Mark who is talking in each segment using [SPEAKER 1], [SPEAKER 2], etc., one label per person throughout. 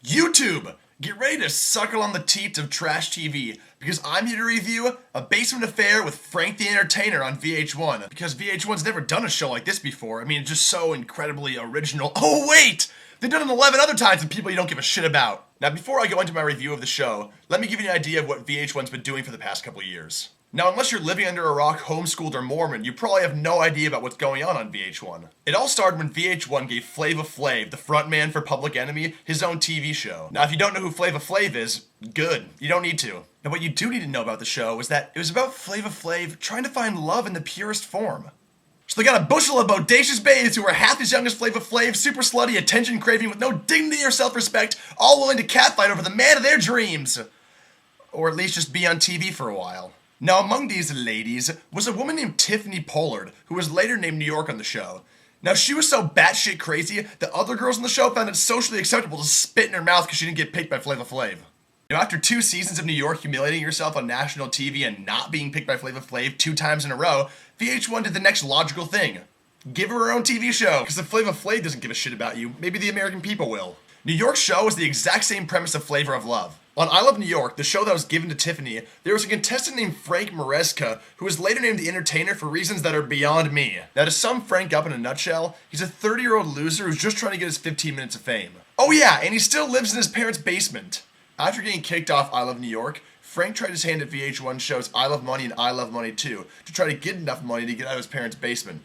[SPEAKER 1] YouTube! Get ready to suckle on the teats of trash TV, because I'm here to review A Basement Affair with Frank the Entertainer on VH1. Because VH1's never done a show like this before. I mean, it's just so incredibly original. Oh wait! They've done it 11 other times with people you don't give a shit about. Now before I go into my review of the show, let me give you an idea of what VH1's been doing for the past couple of years. Now, unless you're living under a rock, homeschooled, or Mormon, you probably have no idea about what's going on VH1. It all started when VH1 gave Flava Flav, the frontman for Public Enemy, his own TV show. Now, if you don't know who Flava Flav is, good. You don't need to. Now, what you do need to know about the show is that it was about Flava Flav trying to find love in the purest form. So they got a bushel of bodacious babes who are half as young as Flava Flav, super slutty, attention-craving, with no dignity or self-respect, all willing to catfight over the man of their dreams. Or at least just be on TV for a while. Now, among these ladies was a woman named Tiffany Pollard, who was later named New York on the show. Now, she was so batshit crazy that other girls on the show found it socially acceptable to spit in her mouth because she didn't get picked by Flava Flav. Now, after 2 seasons of New York humiliating yourself on national TV and not being picked by Flava Flav 2 times in a row, VH1 did the next logical thing. Give her her own TV show, because if Flava Flav doesn't give a shit about you, maybe the American people will. New York's show was the exact same premise of Flavor of Love. On I Love New York, the show that was given to Tiffany, there was a contestant named Frank Maresca, who was later named the Entertainer for reasons that are beyond me. Now, to sum Frank up in a nutshell, he's a 30-year-old loser who's just trying to get his 15 minutes of fame. Oh yeah, and he still lives in his parents' basement. After getting kicked off I Love New York, Frank tried his hand at VH1 shows I Love Money and I Love Money Too to try to get enough money to get out of his parents' basement.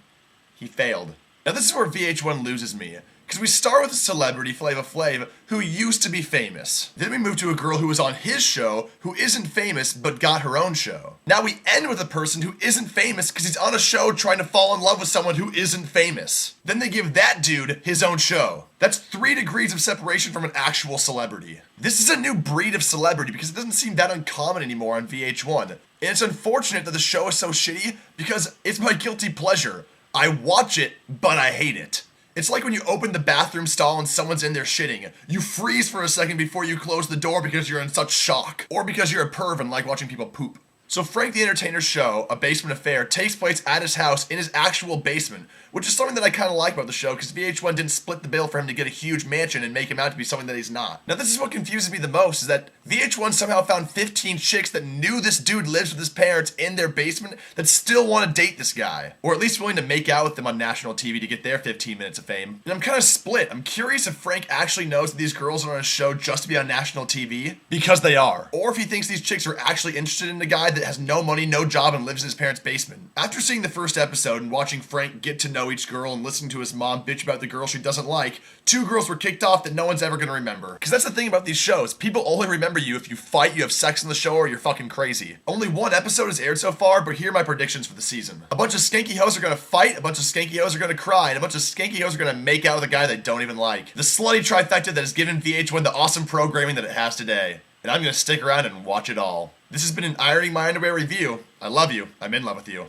[SPEAKER 1] He failed. Now this is where VH1 loses me. Because we start with a celebrity, Flava Flav, who used to be famous. Then we move to a girl who was on his show, who isn't famous, but got her own show. Now we end with a person who isn't famous because he's on a show trying to fall in love with someone who isn't famous. Then they give that dude his own show. That's 3 degrees of separation from an actual celebrity. This is a new breed of celebrity because it doesn't seem that uncommon anymore on VH1. And it's unfortunate that the show is so shitty because it's my guilty pleasure. I watch it, but I hate it. It's like when you open the bathroom stall and someone's in there shitting. You freeze for a second before you close the door because you're in such shock. Or because you're a perv and like watching people poop. So Frank the Entertainer's show, A Basement Affair, takes place at his house in his actual basement, which is something that I kind of like about the show because VH1 didn't split the bill for him to get a huge mansion and make him out to be something that he's not. Now this is what confuses me the most, is that VH1 somehow found 15 chicks that knew this dude lives with his parents in their basement that still want to date this guy. Or at least willing to make out with them on national TV to get their 15 minutes of fame. And I'm kind of split. I'm curious if Frank actually knows that these girls are on a show just to be on national TV, because they are. Or if he thinks these chicks are actually interested in a guy that has no money, no job, and lives in his parents' basement. After seeing the first episode and watching Frank get to know each girl and listening to his mom bitch about the girl she doesn't like, 2 girls were kicked off that no one's ever gonna remember. Because that's the thing about these shows. People only remember you if you fight, you have sex in the show, or you're fucking crazy. Only 1 episode has aired so far, but here are my predictions for the season. A bunch of skanky hoes are gonna fight, a bunch of skanky hoes are gonna cry, and a bunch of skanky hoes are gonna make out with a guy they don't even like. The slutty trifecta that has given VH1 the awesome programming that it has today. And I'm gonna stick around and watch it all. This has been an Ironing My Underwear review. I love you. I'm in love with you.